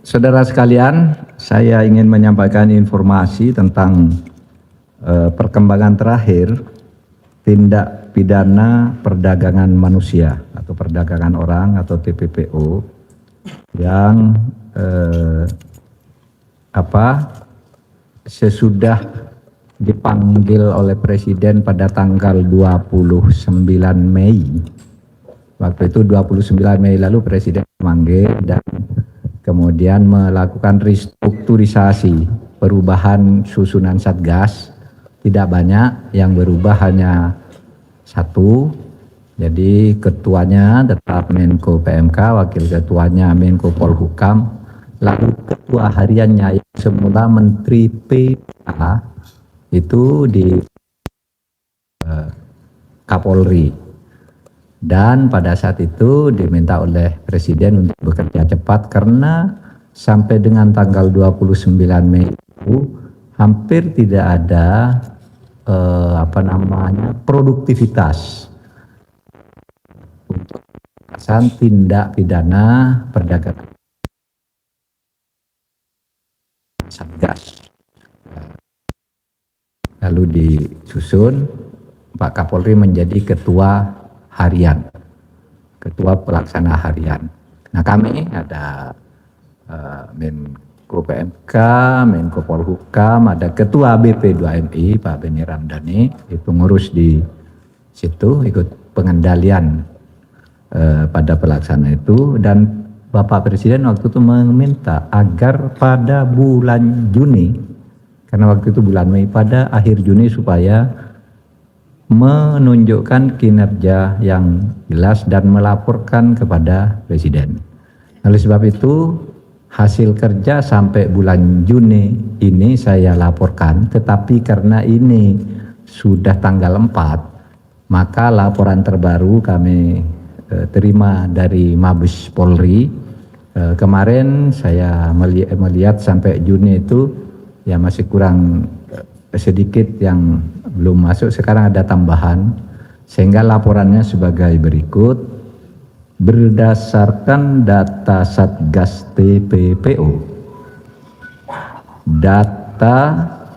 Saudara sekalian, saya ingin menyampaikan informasi tentang perkembangan terakhir tindak pidana perdagangan manusia atau perdagangan orang atau TPPO yang sesudah dipanggil oleh Presiden pada tanggal 29 Mei. Waktu itu 29 Mei lalu Presiden memanggil dan kemudian melakukan restrukturisasi perubahan susunan Satgas. Tidak banyak, yang berubah hanya satu. Jadi ketuanya tetap Menko PMK, wakil ketuanya Menko Polhukam, lalu ketua hariannya yang semula Menteri PA itu di Kapolri. Dan pada saat itu diminta oleh Presiden untuk bekerja cepat karena sampai dengan tanggal 29 Mei itu hampir tidak ada produktivitas untuk tindak pidana perdagangan Satgas. Lalu disusun Pak Kapolri menjadi ketua harian, ketua pelaksana harian. Nah, kami ada Menko PMK, Menko Polhukam, ada ketua BP2MI Pak Beni Ramdhani, itu ngurus di situ, ikut pengendalian pada pelaksana itu. Dan Bapak Presiden waktu itu meminta agar pada bulan Juni, karena waktu itu bulan Mei, pada akhir Juni supaya menunjukkan kinerja yang jelas dan melaporkan kepada Presiden. Oleh sebab itu hasil kerja sampai bulan Juni ini saya laporkan, tetapi karena ini sudah tanggal 4, maka laporan terbaru kami terima dari Mabes Polri. Kemarin saya melihat sampai Juni itu ya masih kurang sedikit yang belum masuk, sekarang ada tambahan, sehingga laporannya sebagai berikut. Berdasarkan data Satgas TPPO, data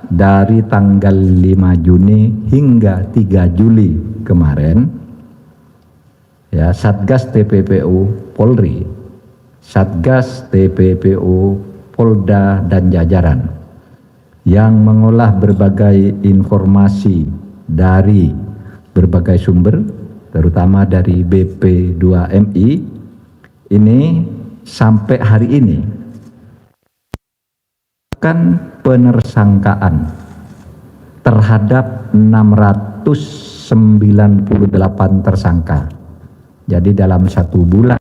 dari tanggal 5 Juni hingga 3 Juli kemarin, ya, Satgas TPPO Polri, Satgas TPPO Polda dan jajaran yang mengolah berbagai informasi dari berbagai sumber, terutama dari BP2MI, ini sampai hari ini kan penersangkaan terhadap 698 tersangka. Jadi dalam 1 bulan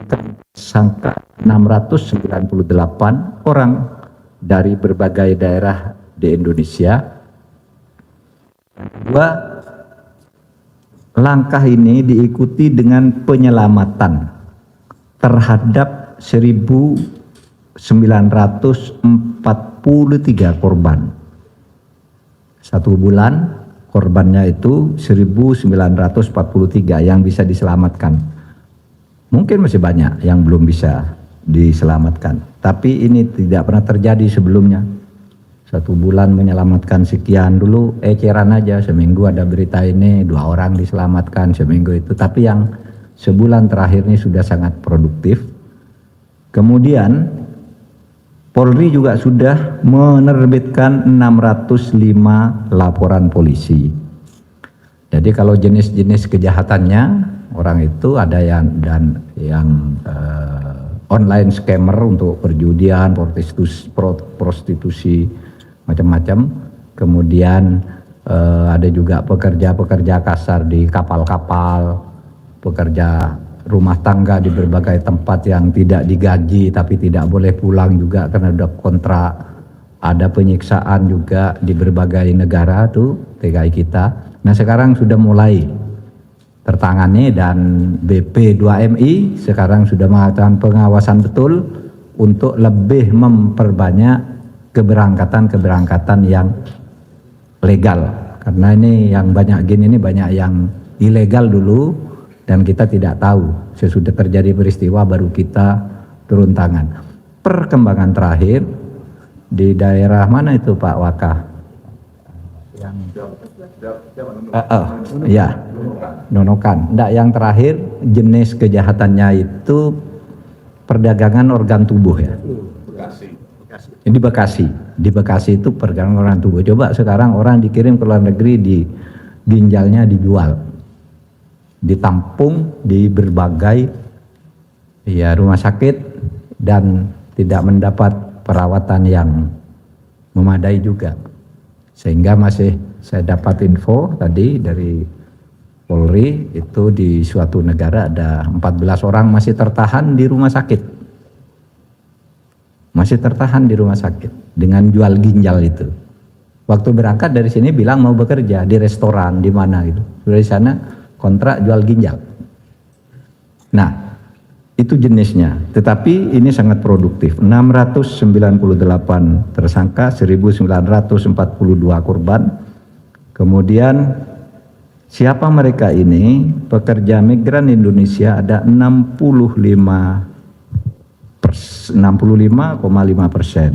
tersangka 698 orang dari berbagai daerah di Indonesia. Dua, langkah ini diikuti dengan penyelamatan terhadap 1.943 korban. 1 bulan korbannya itu 1.943 yang bisa diselamatkan. Mungkin masih banyak yang belum bisa diselamatkan, tapi ini tidak pernah terjadi sebelumnya. 1 bulan menyelamatkan sekian, dulu eceran aja, seminggu ada berita ini 2 orang diselamatkan seminggu itu, tapi yang sebulan terakhir ini sudah sangat produktif. Kemudian Polri juga sudah menerbitkan 605 laporan polisi. Jadi kalau jenis-jenis kejahatannya, orang itu ada yang online scammer untuk perjudian, prostitusi, macam-macam. Kemudian ada juga pekerja-pekerja kasar di kapal-kapal, pekerja rumah tangga di berbagai tempat yang tidak digaji tapi tidak boleh pulang juga karena ada kontrak. Ada penyiksaan juga di berbagai negara tuh TKI kita. Nah, sekarang sudah mulai tertangani dan BP2MI sekarang sudah melakukan pengawasan betul untuk lebih memperbanyak keberangkatan yang legal, karena ini yang banyak gini, ini banyak yang ilegal dulu dan kita tidak tahu. Sesudah terjadi peristiwa baru kita turun tangan. Perkembangan terakhir di daerah mana itu Pak Waka? Yang ya, Nunukan. Enggak, yang terakhir jenis kejahatannya itu perdagangan organ tubuh ya. Di Bekasi itu perdagangan organ tubuh. Coba sekarang orang dikirim ke luar negeri, di ginjalnya dijual, ditampung di berbagai ya rumah sakit dan tidak mendapat perawatan yang memadai juga. Sehingga masih saya dapat info tadi dari Polri, itu di suatu negara ada 14 orang masih tertahan di rumah sakit. Masih tertahan di rumah sakit dengan jual ginjal itu. Waktu berangkat dari sini bilang mau bekerja di restoran di mana gitu. Dari sana kontrak jual ginjal. Nah, itu jenisnya. Tetapi ini sangat produktif. 698 tersangka, 1942 korban. Kemudian siapa mereka ini? Pekerja migran Indonesia ada 65,5%.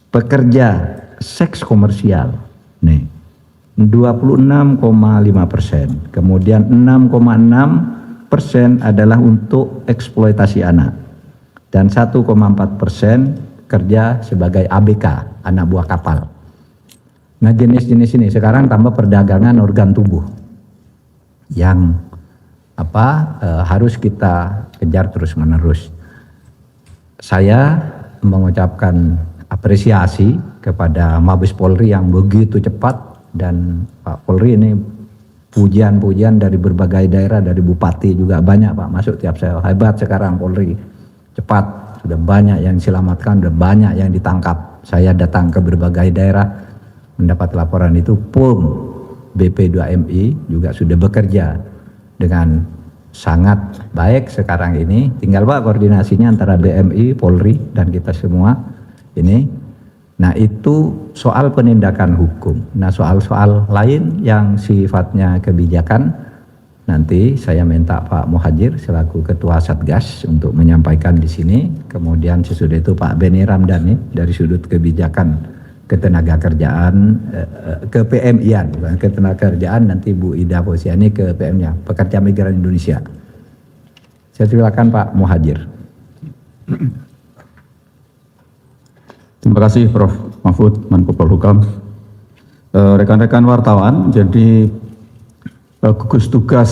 Pekerja seks komersial nih 26,5%. Kemudian 6,6% adalah untuk eksploitasi anak, dan 1,4% kerja sebagai ABK, anak buah kapal. Nah, jenis-jenis ini sekarang tambah perdagangan organ tubuh yang harus kita kejar terus-menerus. Saya mengucapkan apresiasi kepada Mabes Polri yang begitu cepat, dan Pak Polri ini pujian-pujian dari berbagai daerah, dari bupati juga banyak Pak masuk tiap saya. Hebat sekarang Polri, cepat, sudah banyak yang diselamatkan, sudah banyak yang ditangkap. Saya datang ke berbagai daerah mendapat laporan itu. PUM BP2MI juga sudah bekerja dengan sangat baik sekarang ini. Tinggal Pak koordinasinya antara BMI, Polri, dan kita semua ini. Nah, itu soal penindakan hukum. Nah, soal-soal lain yang sifatnya kebijakan, nanti saya minta Pak Muhajir selaku Ketua Satgas untuk menyampaikan di sini. Kemudian sesudah itu Pak Beni Ramdhani dari sudut kebijakan ketenagakerjaan, ke PMI-an, bukan ketenagakerjaan, nanti Bu Ida Posiani ke PM-nya, Pekerja Migran Indonesia. Saya silakan Pak Muhajir. Terima kasih Prof. Mahfud, Menko Polhukam. Rekan-rekan wartawan, jadi gugus tugas,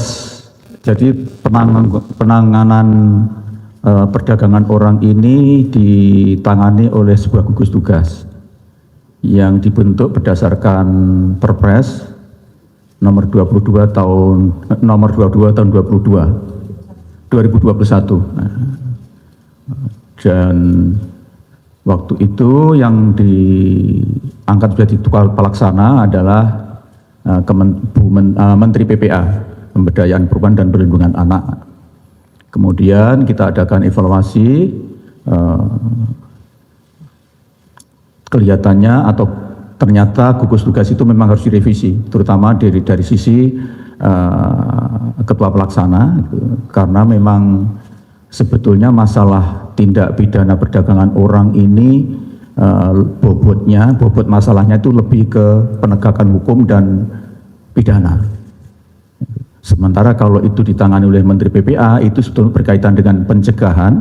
jadi penanganan perdagangan orang ini ditangani oleh sebuah gugus tugas yang dibentuk berdasarkan Perpres nomor 22 tahun 2021. Dan waktu itu yang diangkat menjadi Ketua Pelaksana adalah Menteri PPA, Pemberdayaan Perempuan dan Perlindungan Anak. Kemudian kita adakan evaluasi, kelihatannya atau ternyata gugus tugas itu memang harus direvisi, terutama dari sisi Ketua Pelaksana, karena memang sebetulnya masalah tindak pidana perdagangan orang ini bobot masalahnya itu lebih ke penegakan hukum dan pidana. Sementara kalau itu ditangani oleh Menteri PPA, itu sebetulnya berkaitan dengan pencegahan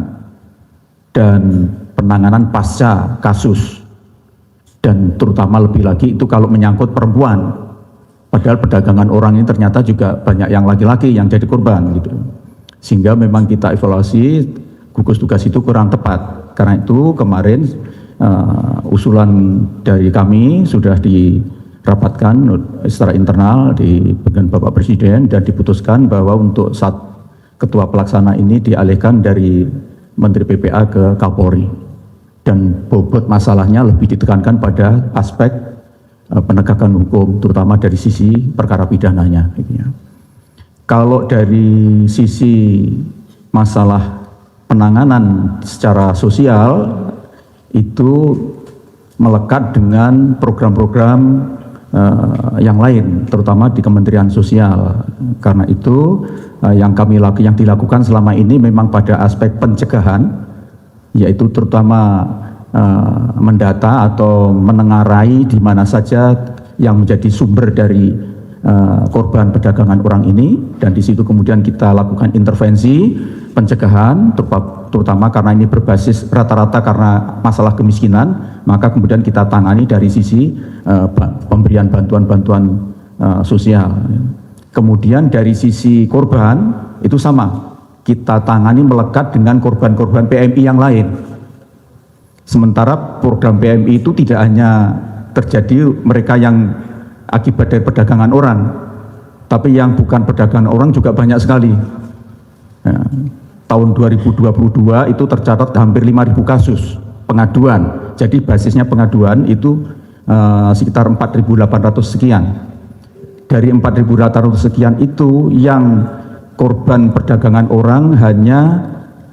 dan penanganan pasca kasus. Dan terutama lebih lagi itu kalau menyangkut perempuan, padahal perdagangan orang ini ternyata juga banyak yang laki-laki yang jadi korban gitu. Sehingga memang kita evaluasi gugus tugas itu kurang tepat. Karena itu kemarin usulan dari kami sudah dirapatkan secara internal dengan Bapak Presiden, dan diputuskan bahwa untuk Ketua Pelaksana ini dialihkan dari Menteri PPA ke Kapolri. Dan bobot masalahnya lebih ditekankan pada aspek penegakan hukum, terutama dari sisi perkara pidananya. Kalau dari sisi masalah penanganan secara sosial, itu melekat dengan program-program yang lain, terutama di Kementerian Sosial. Karena itu yang dilakukan selama ini memang pada aspek pencegahan yaitu terutama mendata atau menengarai di mana saja yang menjadi sumber dari korban perdagangan orang ini, dan di situ kemudian kita lakukan intervensi pencegahan, terutama karena ini berbasis rata-rata karena masalah kemiskinan, maka kemudian kita tangani dari sisi pemberian bantuan-bantuan sosial. Kemudian dari sisi korban itu sama, kita tangani melekat dengan korban-korban PMI yang lain. Sementara program PMI itu tidak hanya terjadi mereka yang akibat dari perdagangan orang, tapi yang bukan perdagangan orang juga banyak sekali. Ya, tahun 2022 itu tercatat hampir 5.000 kasus pengaduan. Jadi basisnya pengaduan itu sekitar 4.800 sekian. Dari 4.800 sekian itu yang korban perdagangan orang hanya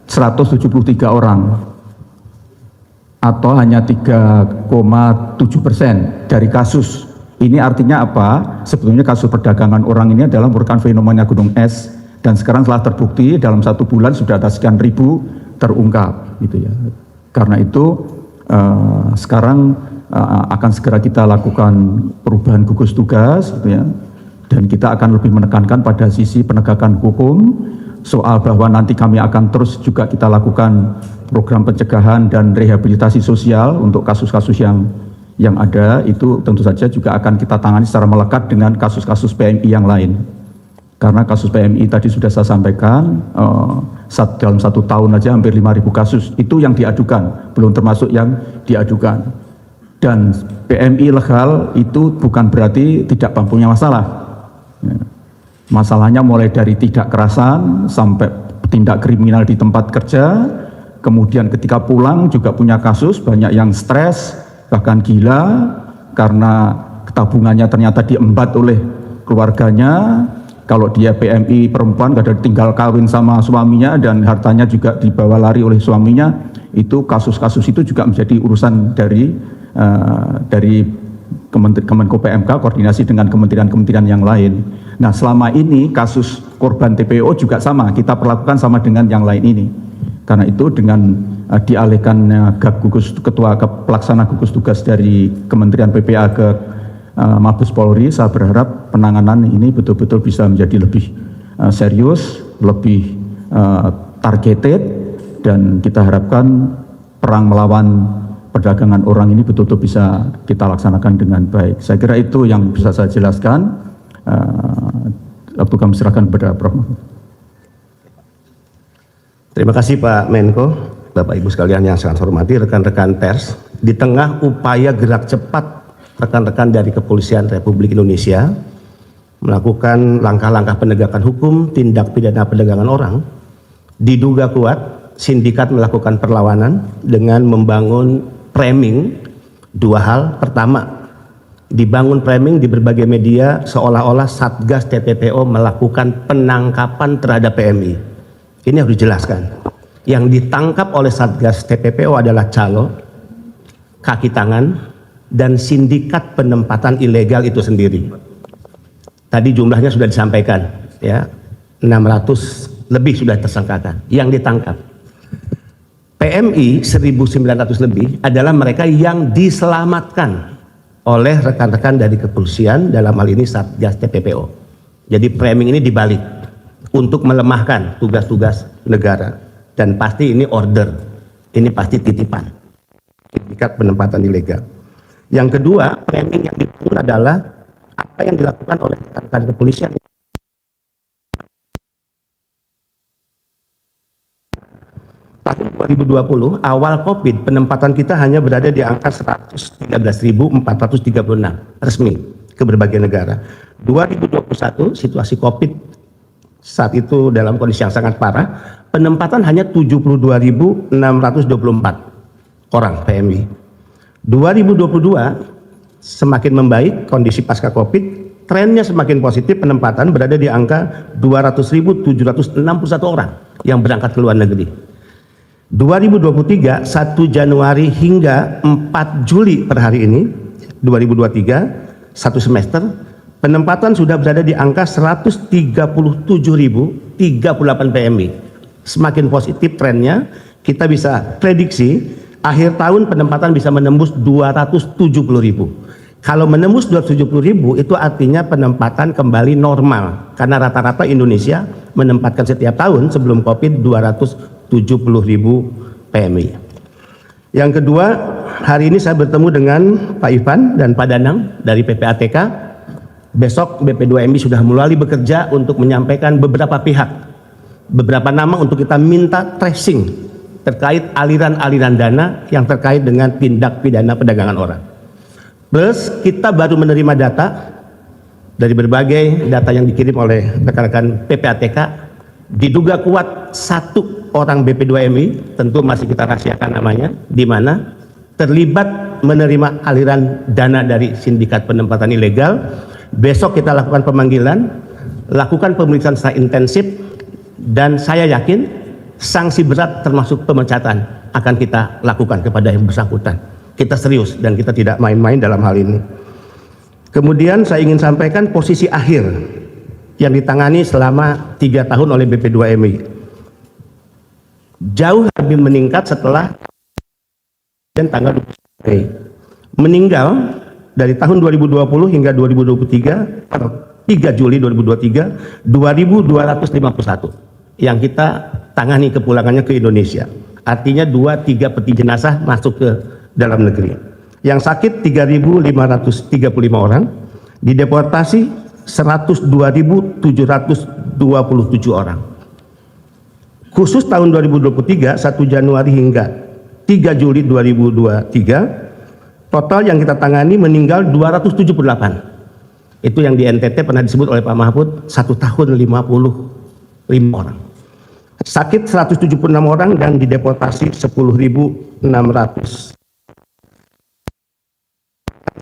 173 orang, atau hanya 3,7% dari kasus. Ini artinya apa? Sebetulnya kasus perdagangan orang ini adalah merupakan fenomena gunung es, dan sekarang telah terbukti dalam 1 bulan sudah ada sekian ribu terungkap, gitu ya. Karena itu sekarang akan segera kita lakukan perubahan gugus tugas, gitu ya. Dan kita akan lebih menekankan pada sisi penegakan hukum, soal bahwa nanti kami akan terus juga kita lakukan program pencegahan dan rehabilitasi sosial untuk kasus-kasus yang ada, itu tentu saja juga akan kita tangani secara melekat dengan kasus-kasus PMI yang lain. Karena kasus PMI tadi sudah saya sampaikan, dalam 1 tahun aja hampir 5.000 kasus, itu yang diadukan, belum termasuk yang diadukan. Dan PMI legal itu bukan berarti tidak punya masalah. Masalahnya mulai dari tidak kerasan sampai tindak kriminal di tempat kerja, kemudian ketika pulang juga punya kasus, banyak yang stres, bahkan gila karena tabungannya ternyata diembat oleh keluarganya. Kalau dia PMI perempuan, gak ada, tinggal kawin sama suaminya dan hartanya juga dibawa lari oleh suaminya. Itu kasus-kasus itu juga menjadi urusan dari Kemenko PMK koordinasi dengan kementerian-kementerian yang lain. Nah, selama ini kasus korban TPO juga sama, kita perlakukan sama dengan yang lain ini. Karena itu dengan dialihkannya ketua pelaksana gugus tugas dari Kementerian PPA ke Mabes Polri, saya berharap penanganan ini betul-betul bisa menjadi lebih serius, lebih targeted, dan kita harapkan perang melawan perdagangan orang ini betul-betul bisa kita laksanakan dengan baik. Saya kira itu yang bisa saya jelaskan. Waktu kami serahkan kepada Prof. Terima kasih Pak Menko, Bapak Ibu sekalian yang sangat saya hormati, rekan-rekan pers. Di tengah upaya gerak cepat rekan-rekan dari Kepolisian Republik Indonesia melakukan langkah-langkah penegakan hukum tindak pidana perdagangan orang, diduga kuat sindikat melakukan perlawanan dengan membangun framing 2 hal. Pertama, dibangun framing di berbagai media seolah-olah Satgas TPPO melakukan penangkapan terhadap PMI. Ini harus dijelaskan. Yang ditangkap oleh Satgas TPPO adalah calo, kaki tangan, dan sindikat penempatan ilegal itu sendiri. Tadi jumlahnya sudah disampaikan, ya, 600 lebih sudah tersangkakan yang ditangkap. PMI 1.900 lebih adalah mereka yang diselamatkan oleh rekan-rekan dari kepolisian, dalam hal ini Satgas TPPO. Jadi framing ini dibalik untuk melemahkan tugas-tugas negara, dan pasti ini order, ini pasti titipan, sindikat penempatan ilegal. Yang kedua, framing yang dibangun adalah apa yang dilakukan oleh rekan-rekan kepolisian. Tahun 2020, awal COVID, penempatan kita hanya berada di angka 113.436 resmi ke berbagai negara. 2021, situasi COVID saat itu dalam kondisi yang sangat parah, penempatan hanya 72.624 orang PMI. 2022 semakin membaik kondisi pasca COVID, trennya semakin positif, penempatan berada di angka 200.761 orang yang berangkat ke luar negeri. 2023, 1 Januari hingga 4 Juli per hari ini, 2023, 1 semester, penempatan sudah berada di angka 137.038 PMI. Semakin positif trennya, kita bisa prediksi akhir tahun penempatan bisa menembus 270.000. Kalau menembus 270.000 itu artinya penempatan kembali normal, karena rata-rata Indonesia menempatkan setiap tahun sebelum Covid 270.000 PMI. Yang kedua, hari ini saya bertemu dengan Pak Ivan dan Pak Danang dari PPATK. Besok BP2MI sudah mulai bekerja untuk menyampaikan beberapa pihak, beberapa nama untuk kita minta tracing terkait aliran-aliran dana yang terkait dengan tindak pidana perdagangan orang. Plus kita baru menerima data dari berbagai data yang dikirim oleh rekan-rekan PPATK, diduga kuat satu orang BP2MI, tentu masih kita rahasiakan namanya, di mana terlibat menerima aliran dana dari sindikat penempatan ilegal. Besok kita lakukan pemanggilan, lakukan pemeriksaan secara intensif, dan saya yakin sanksi berat termasuk pemecatan akan kita lakukan kepada yang bersangkutan. Kita serius dan kita tidak main-main dalam hal ini. Kemudian saya ingin sampaikan posisi akhir yang ditangani selama 3 tahun oleh BP2MI. Jauh lebih meningkat setelah dan tanggal 20 Mei. Meninggal dari tahun 2020 hingga 2023 per 3 Juli 2023 2.251 yang kita tangani kepulangannya ke Indonesia. Artinya 2/3 peti jenazah masuk ke dalam negeri. Yang sakit 3.535 orang, dideportasi 102.727 orang. Khusus tahun 2023 1 Januari hingga 3 Juli 2023 total yang kita tangani meninggal 278. Itu yang di NTT pernah disebut oleh Pak Mahfud 1 tahun 55 orang. Sakit 176 orang dan dideportasi 10.600.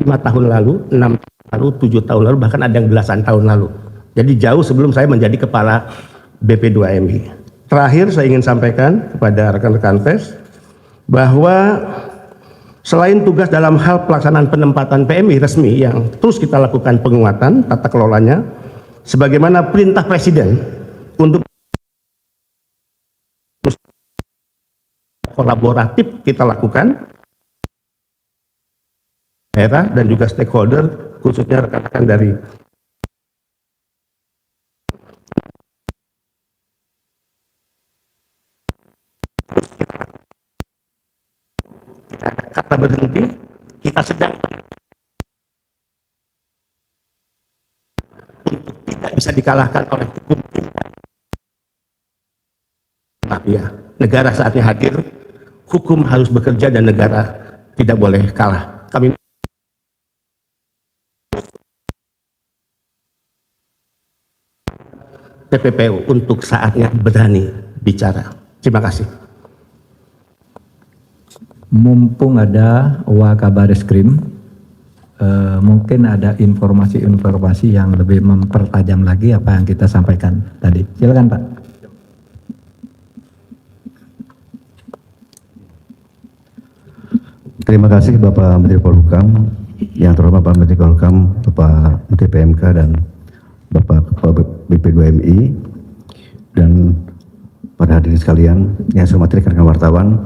5 tahun lalu, 6 tahun lalu, 7 tahun lalu, bahkan ada yang belasan tahun lalu. Jadi jauh sebelum saya menjadi kepala BP2MI. Terakhir saya ingin sampaikan kepada rekan-rekan pers bahwa selain tugas dalam hal pelaksanaan penempatan PMI resmi yang terus kita lakukan penguatan tata kelolanya, sebagaimana perintah Presiden untuk kolaboratif kita lakukan, daerah dan juga stakeholder, khususnya rekan-rekan dari kata berhenti, kita sedang tidak bisa dikalahkan oleh hukum. Ya, negara saatnya hadir, hukum harus bekerja dan negara tidak boleh kalah. Kami TPPU untuk saatnya berani bicara. Terima kasih. Mumpung ada Wakabaris-Krim, mungkin ada informasi-informasi yang lebih mempertajam lagi apa yang kita sampaikan tadi. Silakan Pak. Terima kasih Bapak Menteri Polhukam, yang terhormat Bapak Menteri Polhukam, Bapak Menteri PMK dan Bapak Kepala BP2MI, dan para hadirin sekalian yang saya hormati rekan-rekan wartawan.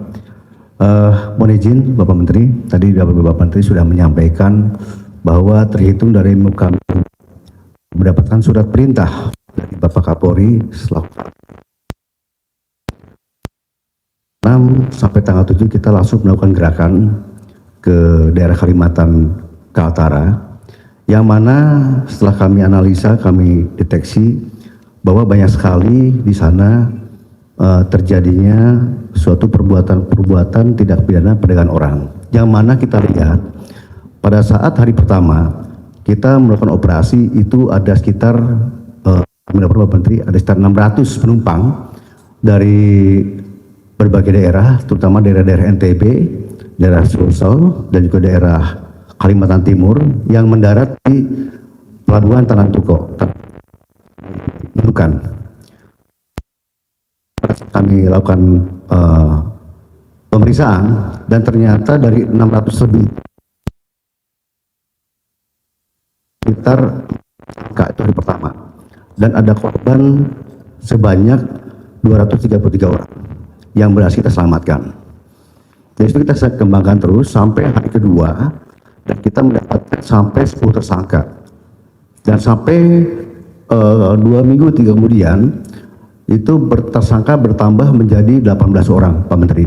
Mohon izin Bapak Menteri, tadi Bapak Menteri sudah menyampaikan bahwa terhitung dari kami mendapatkan surat perintah dari Bapak Kapolri selaku 6 sampai tanggal 7 kita langsung melakukan gerakan ke daerah Kalimantan Kaltara, yang mana setelah kami analisa, kami deteksi bahwa banyak sekali di sana terjadinya suatu perbuatan tidak pidana perdagangan orang, yang mana kita lihat pada saat hari pertama kita melakukan operasi itu ada sekitar kami dapat Bapak Menteri ada sekitar 600 penumpang dari berbagai daerah, terutama daerah-daerah NTB, daerah Sulsel, dan juga daerah Kalimantan Timur yang mendarat di Pelabuhan Tanah Tuko. Nunukan. Kami lakukan pemeriksaan dan ternyata dari 600 lebih sekitar itu hari pertama, dan ada korban sebanyak 233 orang. yang berhasil kita selamatkan. Jadi itu kita kembangkan terus sampai hari kedua dan kita mendapatkan sampai 10 tersangka. Dan sampai 2 minggu 3 kemudian itu tersangka bertambah menjadi 18 orang, Pak Menteri.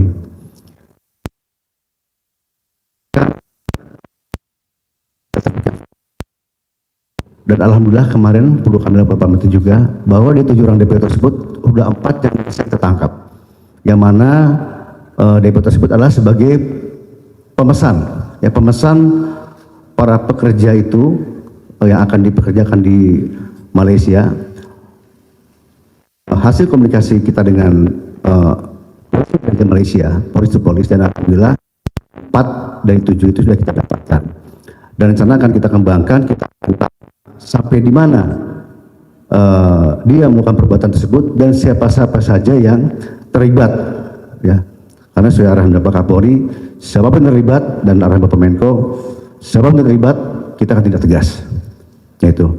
Dan alhamdulillah kemarin perlu kami laporkan Pak Menteri juga bahwa di 7 orang DPO tersebut sudah 4 yang bisa kita tangkap. Yang mana DPO tersebut adalah sebagai pemesan, ya pemesan para pekerja itu yang akan dipekerjakan di Malaysia. Hasil komunikasi kita dengan pekerja Malaysia, polis dan alhamdulillah 4 dari 7 itu sudah kita dapatkan. Dan rencana akan kita kembangkan, kita akan tahu sampai di mana dia melakukan perbuatan tersebut dan siapa-siapa saja yang terlibat, ya. Karena sesuai arahan Bapak Kapolri, siapapun terlibat dan arahan Bapak Menko, siapapun terlibat kita akan tindak tegas, yaitu.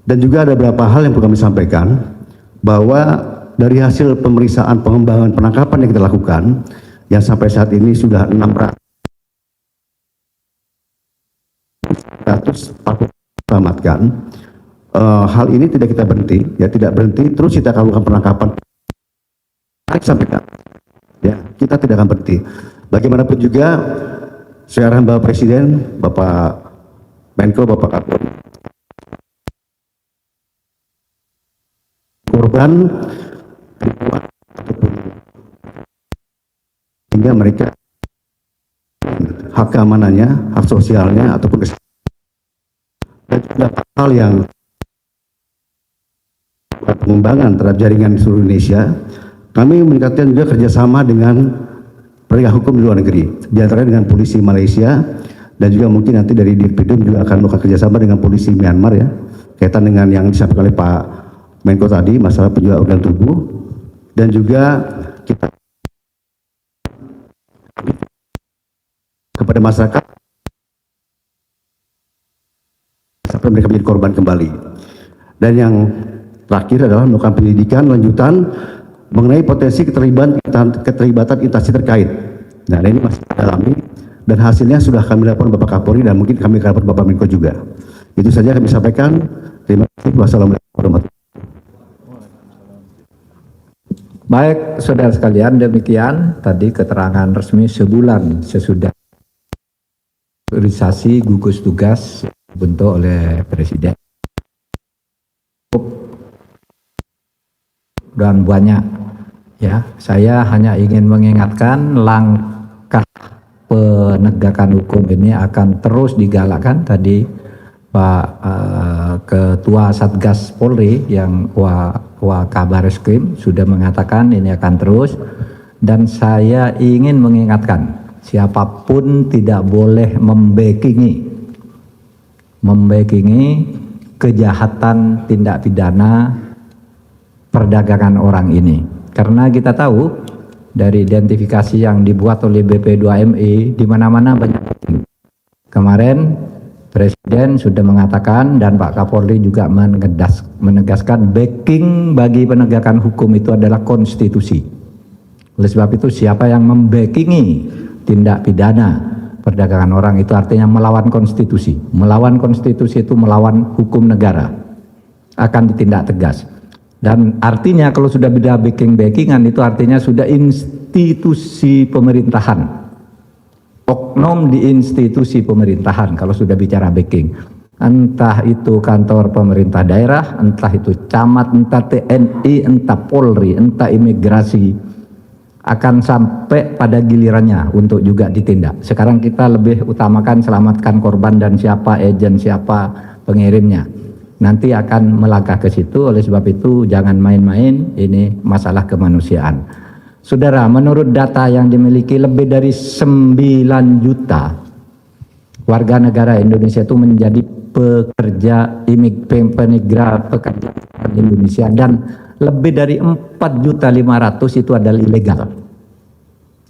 Dan juga ada beberapa hal yang perlu kami sampaikan bahwa dari hasil pemeriksaan pengembangan penangkapan yang kita lakukan, yang sampai saat ini sudah 640 selamatkan. Hal ini tidak kita berhenti, ya tidak berhenti, terus kita akan lakukan penangkapan sampai ya kita tidak akan berhenti. Bagaimanapun juga secara Bapak Presiden, Bapak Menko, Bapak Kapolri, korban sehingga mereka hak keamanannya, hak sosialnya ataupun dan juga hal yang pengembangan terhadap jaringan di seluruh Indonesia, kami meningkatkan juga kerjasama dengan penegak hukum di luar negeri, di antaranya dengan polisi Malaysia dan juga mungkin nanti dari Dirpidum juga akan melakukan kerjasama dengan polisi Myanmar, ya, kaitan dengan yang disampaikan oleh Pak Menko tadi, masalah penjual organ tubuh, dan juga kita kepada masyarakat sampai mereka menjadi korban kembali. Dan yang terakhir adalah melakukan pendidikan lanjutan mengenai potensi keterlibatan instansi terkait. Nah, ini masih didalami dan hasilnya sudah kami laporkan Bapak Kapolri dan mungkin kami akan laporkan Bapak Menko juga. Itu saja kami sampaikan. Terima kasih. Wassalamualaikum warahmatullahi wabarakatuh. Baik, saudara sekalian, demikian tadi keterangan resmi sebulan sesudah realisasi gugus tugas dibentuk oleh Presiden. Dan banyak, ya, saya hanya ingin mengingatkan langkah penegakan hukum ini akan terus digalakkan. Tadi Pak Ketua Satgas Polri yang Wakabareskrim sudah mengatakan ini akan terus, dan saya ingin mengingatkan siapapun tidak boleh membackingi kejahatan tindak pidana perdagangan orang ini, karena kita tahu dari identifikasi yang dibuat oleh BP2MI di mana-mana banyak. Kemarin Presiden sudah mengatakan dan Pak Kapolri juga menegaskan backing bagi penegakan hukum itu adalah konstitusi. Oleh sebab itu siapa yang membackingi tindak pidana perdagangan orang itu artinya melawan konstitusi. Melawan konstitusi itu melawan hukum negara, akan ditindak tegas. Dan artinya kalau sudah beda backingan itu artinya sudah institusi pemerintahan, oknum di institusi pemerintahan kalau sudah bicara backing. Entah itu kantor pemerintah daerah, entah itu camat, entah TNI, entah Polri, entah imigrasi, akan sampai pada gilirannya untuk juga ditindak. Sekarang kita lebih utamakan selamatkan korban dan siapa agen, siapa pengirimnya. Nanti akan melangkah ke situ. Oleh sebab itu jangan main-main, ini masalah kemanusiaan. Saudara, menurut data yang dimiliki lebih dari 9 juta warga negara Indonesia itu menjadi pekerja pekerja Indonesia, dan lebih dari 4.500.000 itu adalah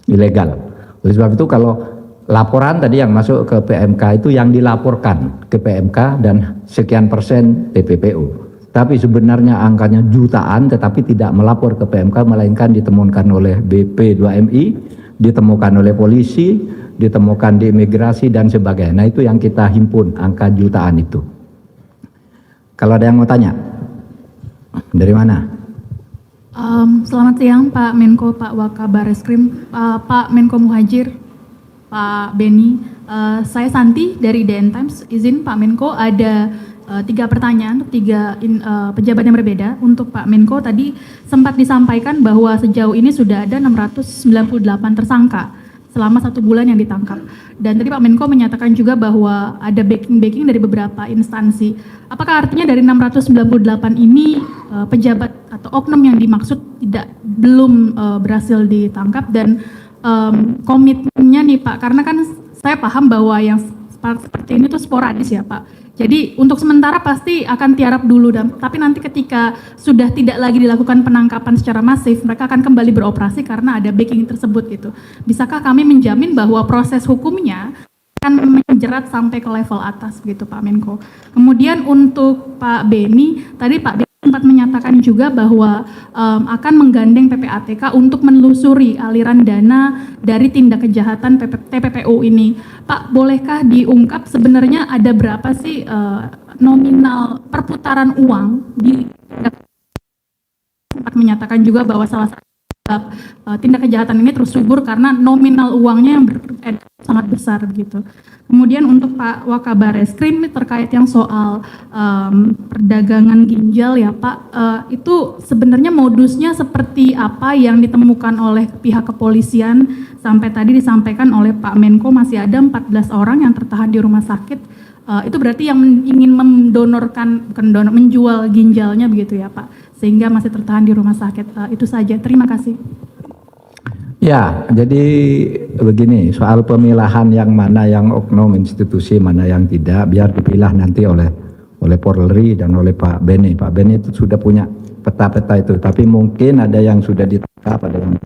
ilegal. Oleh sebab itu kalau laporan tadi yang masuk ke PMK itu yang dilaporkan ke PMK dan sekian persen TPPU. Tapi sebenarnya angkanya jutaan, tetapi tidak melapor ke PMK, melainkan ditemukan oleh BP2MI, ditemukan oleh polisi, ditemukan di imigrasi dan sebagainya. Nah itu yang kita himpun, angka jutaan itu. Kalau ada yang mau tanya, dari mana? Selamat siang Pak Menko, Pak Wakabareskrim, Pak Menko Muhajir, Pak Beni. Saya Santi dari DN Times. Izin Pak Menko, ada 3 pertanyaan untuk 3 pejabat yang berbeda. Untuk Pak Menko, tadi sempat disampaikan bahwa sejauh ini sudah ada 698 tersangka selama 1 bulan yang ditangkap. Dan tadi Pak Menko menyatakan juga bahwa ada backing dari beberapa instansi. Apakah artinya dari 698 ini pejabat atau oknum yang dimaksud belum berhasil ditangkap, dan komitmennya nih Pak, karena kan saya paham bahwa yang seperti ini tuh sporadis ya Pak. Jadi untuk sementara pasti akan tiarap dulu, tapi nanti ketika sudah tidak lagi dilakukan penangkapan secara masif, mereka akan kembali beroperasi karena ada backing tersebut gitu. Bisakah kami menjamin bahwa proses hukumnya akan menjerat sampai ke level atas begitu Pak Menko? Kemudian untuk Pak Beni, tadi Pak Beni sempat menyatakan juga bahwa akan menggandeng PPATK untuk menelusuri aliran dana dari tindak kejahatan TPPU ini. Pak, bolehkah diungkap sebenarnya ada berapa sih nominal perputaran uang di sempat menyatakan juga bahwa salah satu tindak kejahatan ini terus subur karena nominal uangnya yang sangat besar begitu. Kemudian untuk Pak Wakabareskrim terkait yang soal perdagangan ginjal ya Pak, itu sebenarnya modusnya seperti apa yang ditemukan oleh pihak kepolisian? Sampai tadi disampaikan oleh Pak Menko masih ada 14 orang yang tertahan di rumah sakit. Itu berarti yang ingin menjual ginjalnya begitu ya Pak, sehingga masih tertahan di rumah sakit. Itu saja, terima kasih. Ya, jadi begini, soal pemilahan yang mana yang oknum institusi, mana yang tidak, biar dipilah nanti oleh Polri dan oleh Pak Beni. Pak Beni itu sudah punya peta-peta itu, tapi mungkin ada yang sudah ditangkap, ada yang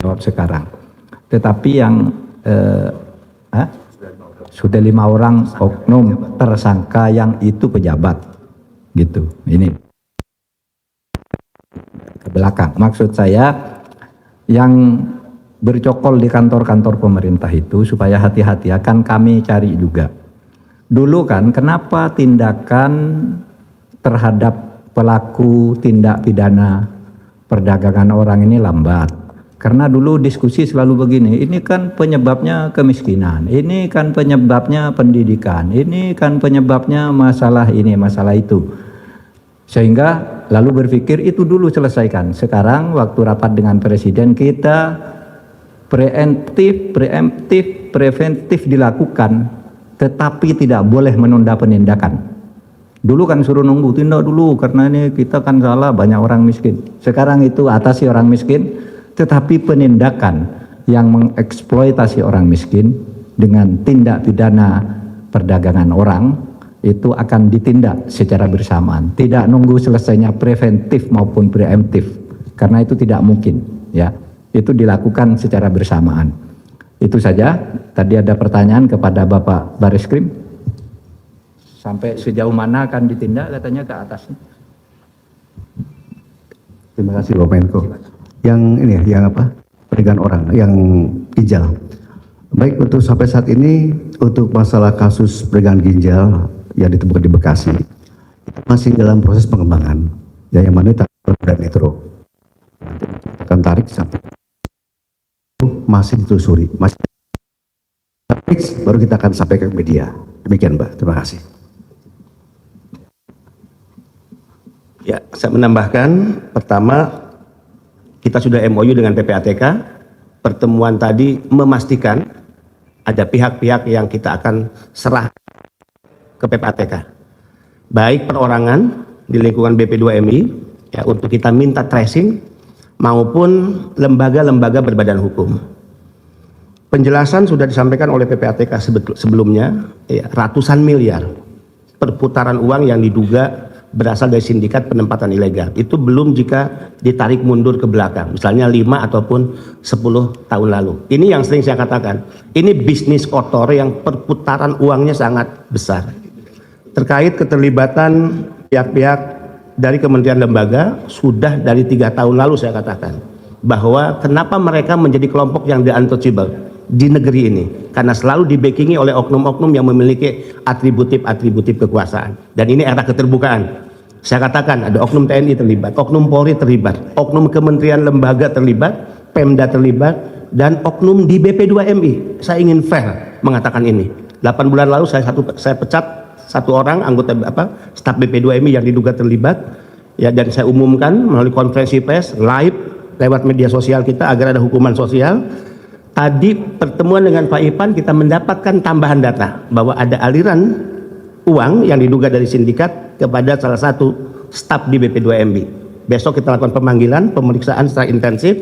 jawab sekarang. Tetapi yang sudah 5 orang oknum tersangka yang itu pejabat, gitu. Ini ke belakang. Maksud saya yang bercokol di kantor-kantor pemerintah itu supaya hati-hati, akan kami cari juga. Dulu kan kenapa tindakan terhadap pelaku tindak pidana perdagangan orang ini lambat? Karena dulu diskusi selalu begini, ini kan penyebabnya kemiskinan, ini kan penyebabnya pendidikan, ini kan penyebabnya masalah ini, masalah itu. Sehingga lalu berpikir itu dulu selesaikan. Sekarang waktu rapat dengan Presiden kita preventif dilakukan, tetapi tidak boleh menunda penindakan. Dulu kan suruh nunggu, tindak dulu karena ini kita kan salah, banyak orang miskin. Sekarang itu atasi orang miskin, tetapi penindakan yang mengeksploitasi orang miskin dengan tindak pidana perdagangan orang itu akan ditindak secara bersamaan, tidak nunggu selesainya preventif maupun preemptif, karena itu tidak mungkin ya, itu dilakukan secara bersamaan. Itu saja. Tadi ada pertanyaan kepada Bapak Bareskrim, sampai sejauh mana akan ditindak, katanya ke atas. Terima kasih Bapak Menko. Yang ini ya, yang apa? Perdagangan orang, yang ginjal. Baik, untuk sampai saat ini untuk masalah kasus perdagangan ginjal yang ditemukan di Bekasi masih dalam proses pengembangan, ya, yang mana Polda Metro akan tarik sampai masih ditelusuri, masih baru kita akan sampaikan ke media. Demikian Mbak, terima kasih. Ya, saya menambahkan, pertama kita sudah MOU dengan PPATK. Pertemuan tadi memastikan ada pihak-pihak yang kita akan serah ke PPATK, baik perorangan di lingkungan BP2MI ya, untuk kita minta tracing, maupun lembaga-lembaga berbadan hukum. Penjelasan sudah disampaikan oleh PPATK sebelumnya, ya, ratusan miliar perputaran uang yang diduga berasal dari sindikat penempatan ilegal. Itu belum jika ditarik mundur ke belakang, misalnya 5 ataupun 10 tahun lalu. Ini yang sering saya katakan, ini bisnis kotor yang perputaran uangnya sangat besar. terkait keterlibatan pihak-pihak dari kementerian lembaga sudah dari 3 tahun lalu saya katakan bahwa kenapa mereka menjadi kelompok yang untouchable di negeri ini, karena selalu dibackingi oleh oknum-oknum yang memiliki atributif kekuasaan, dan ini era keterbukaan. Saya katakan ada oknum TNI terlibat, oknum Polri terlibat, oknum kementerian lembaga terlibat, Pemda terlibat, dan oknum di BP2MI. Saya ingin fair mengatakan ini. 8 bulan lalu saya pecat satu orang anggota staf BP2MI yang diduga terlibat, ya, dan saya umumkan melalui konferensi pers live lewat media sosial kita agar ada hukuman sosial. Tadi pertemuan dengan Pak Ipan kita mendapatkan tambahan data bahwa ada aliran uang yang diduga dari sindikat kepada salah satu staf di BP2MI. Besok kita lakukan pemanggilan, pemeriksaan secara intensif.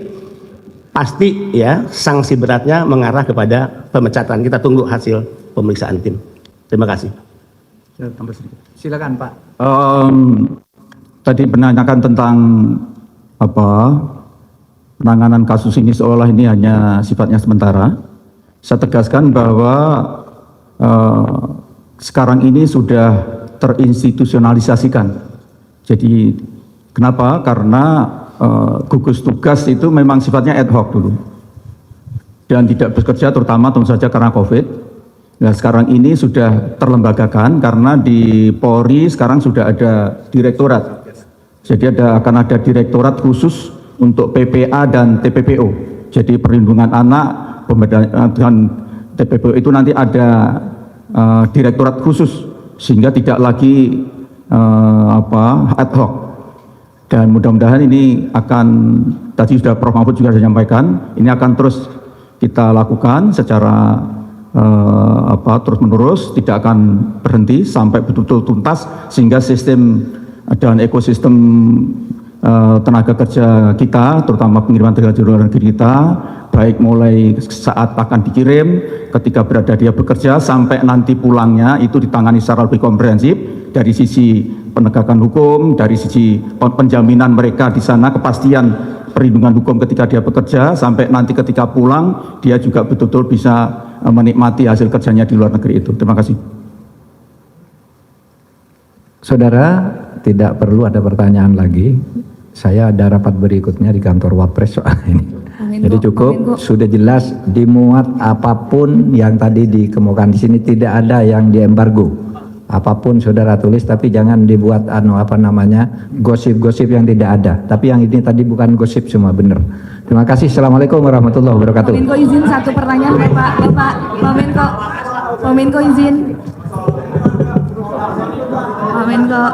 Pasti ya sanksi beratnya mengarah kepada pemecatan. Kita tunggu hasil pemeriksaan tim. Terima kasih. Silakan Pak. Tadi menanyakan tentang penanganan kasus ini seolah ini hanya sifatnya sementara. Saya tegaskan bahwa sekarang ini sudah terinstitusionalisasikan. Jadi kenapa? Karena gugus tugas itu memang sifatnya ad hoc dulu dan tidak bekerja, terutama tentu saja karena COVID. Nah, sekarang ini sudah terlembagakan karena di Polri sekarang sudah ada direktorat. Jadi akan ada direktorat khusus untuk PPA dan TPPO. Jadi perlindungan anak, dan TPPO itu nanti ada direktorat khusus sehingga tidak lagi ad hoc. Dan mudah-mudahan ini akan, tadi sudah Prof. Mahfud juga sudah menyampaikan, ini akan terus kita lakukan secara terus-menerus, tidak akan berhenti sampai betul-betul tuntas sehingga sistem dan ekosistem tenaga kerja kita, terutama pengiriman tenaga kerja luar negeri kita, baik mulai saat akan dikirim, ketika berada dia bekerja, sampai nanti pulangnya itu ditangani secara lebih komprehensif dari sisi penegakan hukum, dari sisi penjaminan mereka di sana, kepastian perlindungan hukum ketika dia bekerja, sampai nanti ketika pulang dia juga betul-betul bisa menikmati hasil kerjanya di luar negeri itu. Terima kasih. Saudara, tidak perlu ada pertanyaan lagi. Saya ada rapat berikutnya di kantor Wapres soal ini. Jadi cukup, sudah jelas dimuat apapun yang tadi dikemukakan di sini, tidak ada yang diembargo. Apapun saudara tulis, tapi jangan dibuat gosip-gosip yang tidak ada. Tapi yang ini tadi bukan gosip, semua benar. Terima kasih. Assalamualaikum warahmatullahi wabarakatuh. Pak Menko izin satu pertanyaan Pak Menko. Pak Menko izin. Pak Menko.